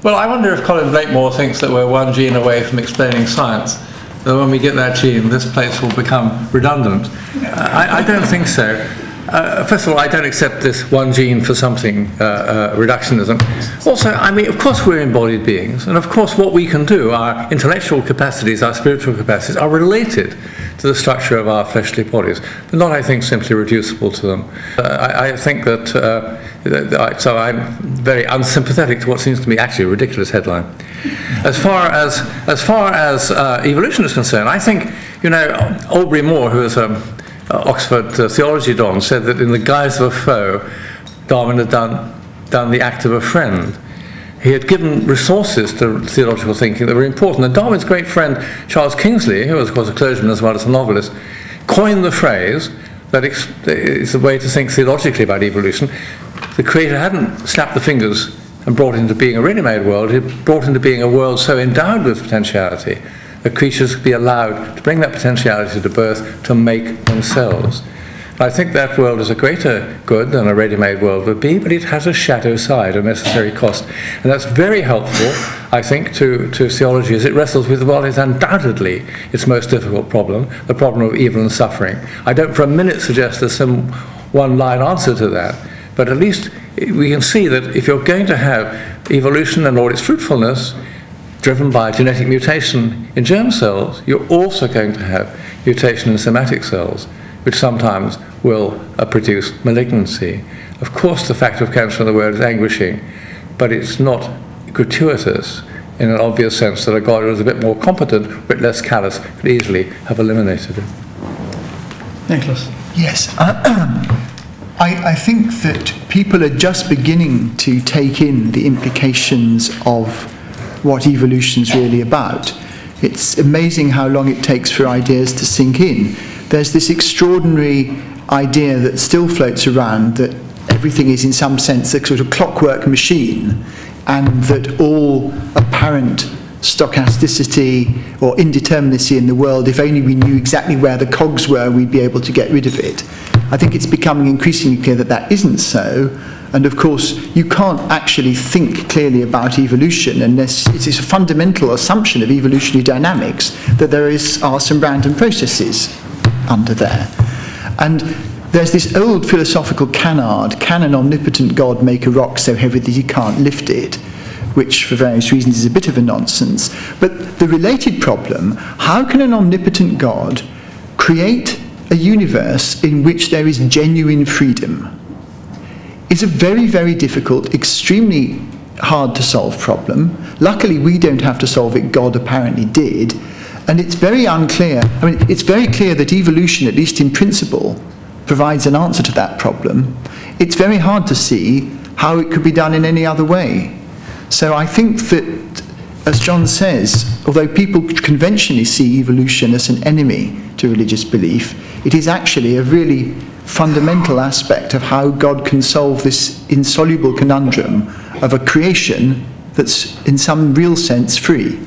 Well, I wonder if Colin Blakemore thinks that we're one gene away from explaining science. That when we get that gene, this place will become redundant. I don't think so. First of all, I don't accept this one gene for something reductionism. Also, I mean, of course we're embodied beings, and of course what we can do, our intellectual capacities, our spiritual capacities, are related to the structure of our fleshly bodies, but not, I think, simply reducible to them. I think that, so I'm very unsympathetic to what seems to me actually a ridiculous headline. As far as evolution is concerned, I think, you know, Aubrey Moore, who is Oxford theology don, said that in the guise of a foe, Darwin had done the act of a friend. He had given resources to theological thinking that were important. And Darwin's great friend, Charles Kingsley, who was, of course, a clergyman as well as a novelist, coined the phrase that is a way to think theologically about evolution. The Creator hadn't snapped the fingers and brought into being a ready-made world. He brought into being a world so endowed with potentiality that creatures could be allowed to bring that potentiality to birth to make themselves. I think that world is a greater good than a ready-made world would be, but it has a shadow side, a necessary cost. And that's very helpful, I think, to theology as it wrestles with what is undoubtedly its most difficult problem, the problem of evil and suffering. I don't for a minute suggest there's some one-line answer to that, but at least we can see that if you're going to have evolution and all its fruitfulness driven by genetic mutation in germ cells, you're also going to have mutation in somatic cells, which sometimes will produce malignancy. Of course, the fact of cancer in the world is anguishing, but it's not gratuitous in an obvious sense that a God who was a bit more competent, a bit less callous, could easily have eliminated it. Nicholas? Yes. I think that people are just beginning to take in the implications of what evolution's really about. It's amazing how long it takes for ideas to sink in. There's this extraordinary idea that still floats around that everything is in some sense a sort of clockwork machine, and that all apparent stochasticity or indeterminacy in the world, if only we knew exactly where the cogs were, we'd be able to get rid of it. I think it's becoming increasingly clear that that isn't so. And of course, you can't actually think clearly about evolution unless it is a fundamental assumption of evolutionary dynamics that there are some random processes under there. And there's this old philosophical canard, can an omnipotent God make a rock so heavy that he can't lift it? Which for various reasons is a bit of a nonsense. But the related problem, how can an omnipotent God create a universe in which there is genuine freedom? It's a very, very difficult, extremely hard to solve problem. Luckily, we don't have to solve it. God apparently did. And it's very unclear. I mean, it's very clear that evolution, at least in principle, provides an answer to that problem. It's very hard to see how it could be done in any other way. So I think that, as John says, although people conventionally see evolution as an enemy to religious belief, it is actually a really fundamental aspect of how God can solve this insoluble conundrum of a creation that's in some real sense free.